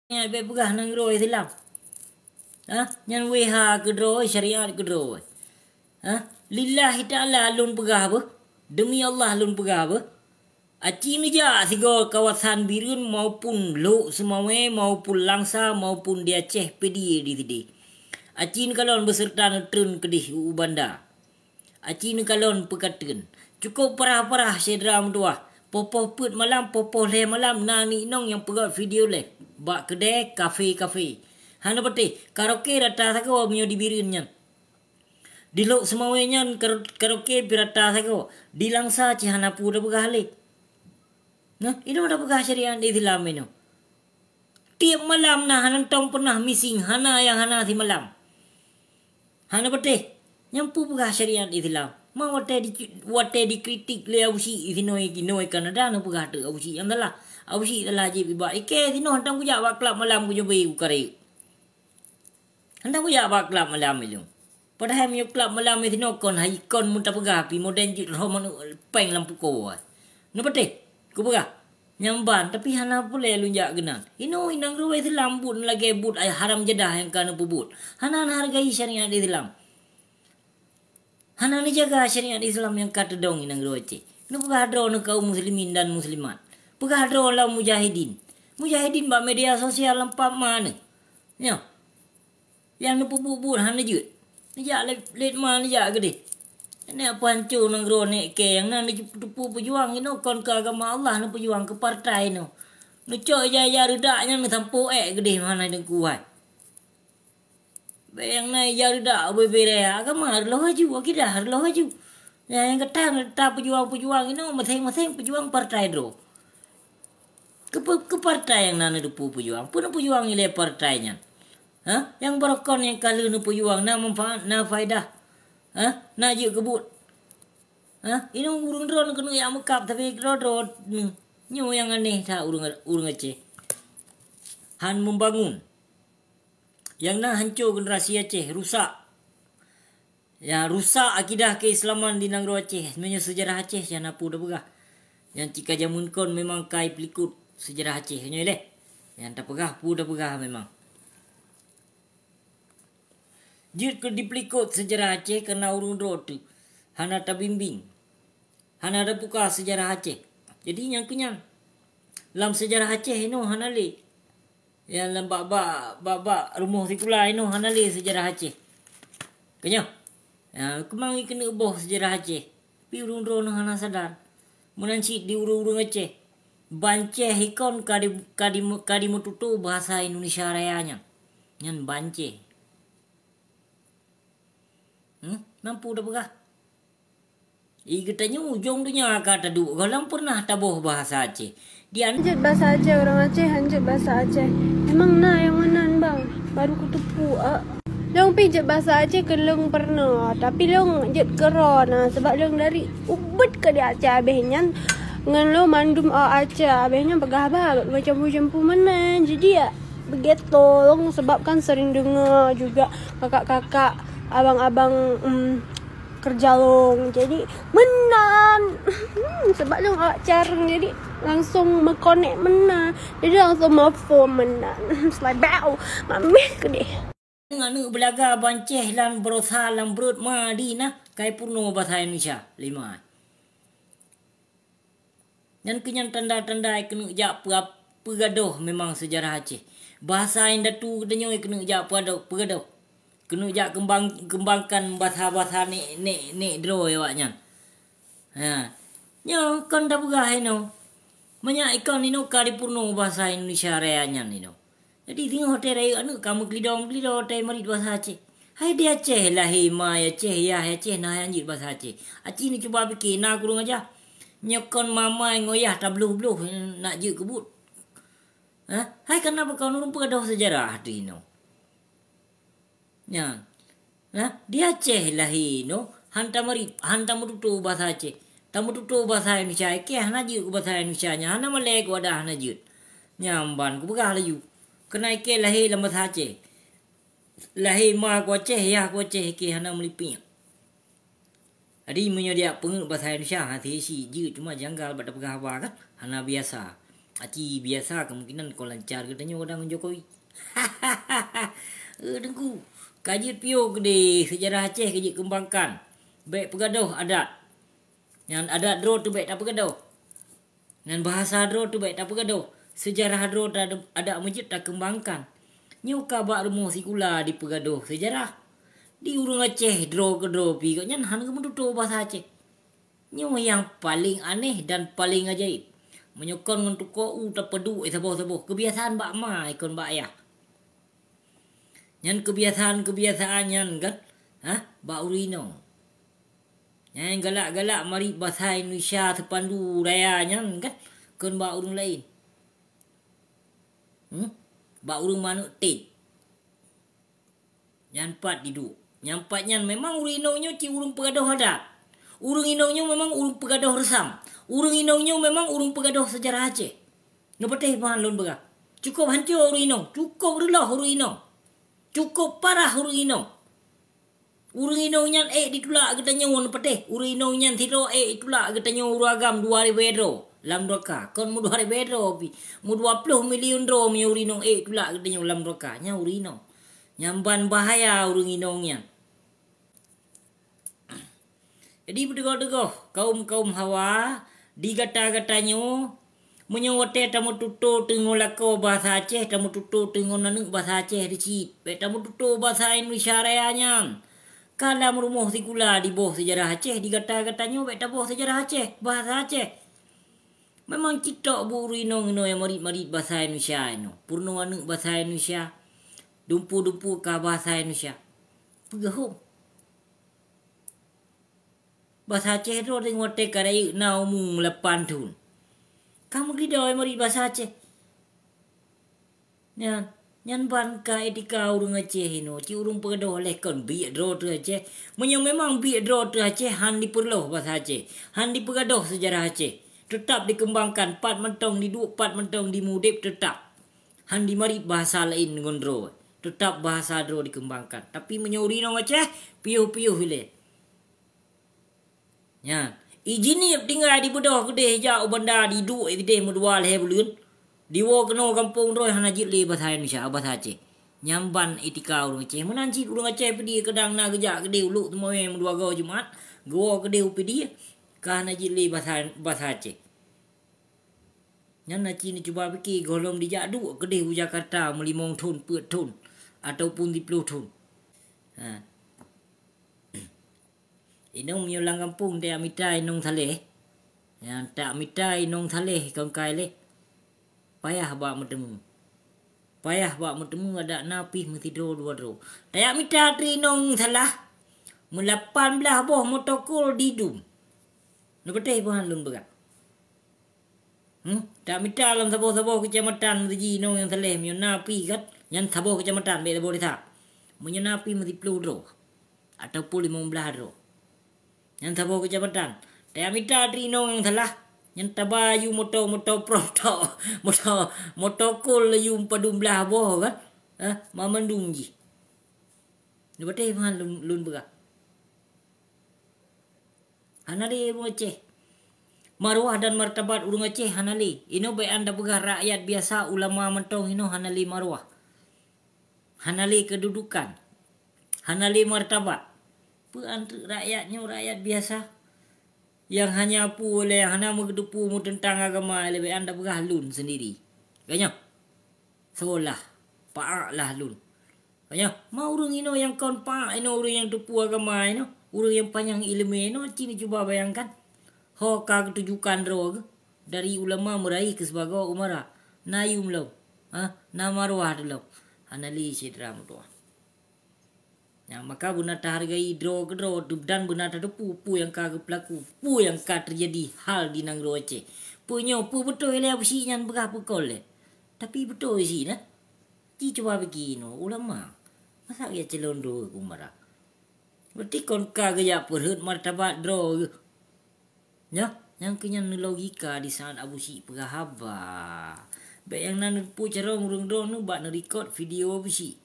Nya be pegah nang ro Islam. Nyan weha kedro syariat kedro. Lillahi ta'ala alun pegah apa? Demi Allah alun pegah apa? Aci ni ja sigo kawasan Birun maupun Lok Semawe maupun Langsa maupun di Aceh pedi di tadi. Aci ni kalon beserta netun kedih ubanda. Aci ni kalon pekatun. Cukup parah-parah sedra mentua. Popoh put malam, popoh le malam. Nani nong yang pegat video le. Bak kedai, kafe. Hana peti, karaoke rata sako mio di Birun nyan. Di Lok Semawe nyan karaoke pirata sako. Di Langsa cihana pura pegah le. Nah, ini ada pegah syariat di Islam ini. Tiap malam nah hana tong pernah missing hana yang hana si malam. Hana peti, nyampu pegah syariat di Islam. Mau wate dikritik le ausi isinoi Kanada no pegah tu ausi yang dalah. Ausi dalah je biba. Ike sino hantang kuja bak klub malam ku jobai ukare. Hantang kuja bak klub malam itu. Padahal mio klub malam itu no kon hai kon muntah pegah pi moden jit roman peng lampu ko. No peti, ku pegah. Nyamban tapi hana pule lunjak genan. Ino inang ruwe Islam bud lagi bud ay haram jedah yang kana pubut. Hana hargai syariat Islam. Hana ni jaga syariat Islam yang kata dong inang ruwe ce. No pegah dro no kaum muslimin dan muslimat. Pegah dro lah mujahidin. Mujahidin ba media sosial lampak mana? Nya. Yang no pubut hana jut. Ni jak let mana jak gede. Nek pancu nang ro nek ke yang nang tupu pejuang ino kon ke agama Allah no pejuang ke partai no. No cok jaya redaknya no sampo gede mana den kuat. Bayang nai ya redak bebere agama lo haju akidah lo haju. Yang ketang ta pejuang ino masing-masing pejuang partai dro. Ke partai yang nang tupu pejuang. Pun pejuang ile partainya. Yang berokon yang kalau no pejuang na manfaat na faedah. Nak je kebut. Ini urung drone kena yang mekap tapi drone nyu yang aneh tak urung Aceh. Han membangun. Yang nak hancur generasi Aceh, rusak. Ya rusak akidah keislaman di Nangro Aceh. Sebenarnya sejarah Aceh jangan apa dah pegah. Yang cika jamun kon memang kai pelikut sejarah Aceh nya leh. Yang tak pegah pu dah pegah memang. Jid ke diplikut sejarah Aceh kerana urung dro tu. Hana tak bimbing. Hana ada buka sejarah Aceh. Jadi yang kenyang. Dalam sejarah Aceh ini hana le. Yang dalam bak rumah sikula ini hana le sejarah Aceh. Kenyang. Kemang kena ubah sejarah Aceh. Pi urung dro hana sadar. Menancik di urung Aceh. Banceh ikon kadi mututu bahasa Indonesia rayanya. Yang banceh. Nampu dah pegah. Katanya ujung tu nya kata duk. Kalau pernah tabuh bahasa Aceh. Dia hanjut bahasa Aceh, orang Aceh hanjut bahasa Aceh. Memang nah yang mana bang? Baru kutupu. Long pijat bahasa Aceh ke long pernah. Tapi long jet kerana sebab long dari ubet ke di Aceh abehnya. Ngan lo mandum Aceh abehnya pegah-pegah macam jempu mana. Jadi ya begitu long sebab kan sering dengar juga kakak-kakak abang-abang kerja long jadi menan sebab long careng jadi langsung mekonek menan jadi langsung mafo menan selain bau mami gede nganu belaga banceh lan berusaha lan berut madina kai purno bahasa Indonesia 5 dan kenyang tanda-tanda kena jak pegaduh memang sejarah Aceh bahasa yang datu katanya kena jak pegaduh kena jak kembangkan bahasa-bahasa ni draw awaknya. Nyo kon dah pegah ino. Banyak ikon ino kari purno bahasa Indonesia rayanya ino. Jadi tengok hotel raya anu kamu kelidong hotel marit bahasa Aceh. Hai dia Aceh lah mai Aceh ya Aceh nah anjir bahasa Aceh. Aceh ni cuba fikir nak kurung aja. Nyokon mama ngoyah tabluh-bluh nak je kebut. Hai kenapa kau nurung pegaduh sejarah tu ino? Ya. Dia Aceh lah no. Hantam tutu bahasa Aceh. Tamu tutu bahasa Indonesia. Ke hana je bahasa Indonesia nya. Hana Malay ko ada hana je. Nyamban ko pegah laju. Kena ke lahir dalam bahasa Aceh. Lahir ma ko Aceh ya ko Aceh ke hana meliping. Adi menyo dia pengen bahasa Indonesia hati si je cuma janggal pada pegah apa kan. Hana biasa. Aci biasa kemungkinan kau lancar katanya orang Jokowi. Dengku. Kaji pio gede sejarah Aceh kaji kembangkan. Baik pegaduh adat. Yang adat dro tu baik tak pegaduh. Dan bahasa dro tu baik tak pegaduh. Sejarah dro ada masjid tak kembangkan. Nyuka bak remo sikula di pegaduh sejarah. Di urung Aceh dro ke dro pi kau nyan han ke menduto bahasa Aceh. Nyo yang paling aneh dan paling ajaib. Menyokong untuk kau tak pedu saboh-saboh. Kebiasaan bak ma ikon bak ayah. Nyan kebiasaan nyan kan. Bak urino. Nyan galak-galak mari bahasa Indonesia sepandu raya nyan kan. Kon bak urung lain. Bak urung manuk tit. Nyan pat didu. Nyan pat nyan memang urino nyo ci urung pegaduh adat. Urung inonyo memang urung pegaduh resam. Urung inonyo memang urung pegaduh sejarah Aceh. Ngepetih bahan lon bega. Cukup hancur urung inong. Cukup relah urung inong. Cukup parah urung inong. Urung inong nyan ditulak katanya ngepetih. Urung inong nyan tiro ditulak katanya urung agam 2 bedro. Lam doka. Kon mu 2 bedro pi. Mu 20 million ro mi urung inong tulak katanya lam doka. Nya urung inong. Nyamban bahaya urung inong nyan. Jadi berdegoh-degoh kaum Hawa digata-gatanyo menyewate tamu tuto tengok lako bahasa Aceh, tamu tuto tengok nanuk bahasa Aceh dicip. Tamu tuto bahasa Indonesia rayanya. Kalam rumah sikula di bawah sejarah Aceh digata-gatanyo tak bawah sejarah Aceh, bahasa Aceh. Memang citok buru inong yang marit-marit bahasa Indonesia ino. Purno anuk bahasa Indonesia. Dumpu-dumpu ka bahasa Indonesia. Pegahum. Bahasa Aceh tu orang ngotek kadai naumu melepan tu. Kamu gidoi mari bahasa Aceh. Nyan ban ka etika urung Aceh ino. Ci urung pegaduh oleh kon biak dro tu Aceh. Memang biak dro tu Aceh han diperluh bahasa Aceh. Han dipegaduh sejarah Aceh. Tetap dikembangkan. Pat mentong diduk, pat mentong dimudip tetap. Han dimari bahasa lain dengan dro. Tetap bahasa dro dikembangkan. Tapi menyuri nong Aceh, piuh-piuh hilir. Ya, izin ni tinggal di bedah gede jauh benda di duk gede mudua leh bulun. Di wo keno kampung roy hana jit le bahasa Indonesia bahasa Aceh. Nyamban etika urang Aceh. Menanci urang Aceh pedi kedang na gejak gede uluk temo mudua go Jumat. Go gede upedi ka hana jit le bahasa Aceh. Nyan naci ni cuba fikir golong dijak duk gede u Jakarta melimong ton peut ton ataupun 10 ton. Inong miolang kampung tak mitai nong saleh. Yang tak mitai nong saleh kau kai leh. Payah bak metemu. Payah bak metemu ada napi mesti dro 2 dro. Tak mitai tri nong salah. Melapan belah boh motokol didum. Nepeteh bahan lun begat. Tak mitai dalam saboh-saboh kecamatan mesti nong yang saleh mio napi kat. Yang saboh kecamatan be boleh tak. Menyo napi mesti 10 dro. Ataupun 15 dro. Yang tahu kecamatan. Tak minta trino yang salah. Yang tabayu motor proto. Motor kol yung padum belah boh kan. Mamandung ji. Ni batay man lun baga. Hanali urung Aceh. Marwah dan martabat urung Aceh hanali. Ino baik anda baga rakyat biasa ulama mentong ino hanali marwah. Hanali kedudukan. Hanali martabat. Rakyatnya rakyat biasa yang hanya pu oleh yang hanya mengedupu mu tentang agama lebih anda berah lun sendiri. Kayaknya seolah paak lah lun. Kayaknya mau urang ino yang kon paak ino urang yang tupu agama ino, urang yang panjang ilmu ino, cini cuba bayangkan. Hoka ketujukan roh dari ulama meraih ke sebagai umara. Nayum lo. Nama roh lo. Hanali sidra mutua. Ya, maka benar tak hargai dro ke dro dan benar tak ada pu yang kagak pelaku pu yang ka terjadi hal di nang Aceh. Pu betul le besi nyan berapa kol le. Tapi betul sih nah. Ci coba begino ulama. Masa ya celon dro kumara. Berarti kon kagak ya perhut martabat dro. Ya, yang kenyan logika di saat Abu Si pegahaba. Baik yang nan pu carong urung dro nu bak record video besi.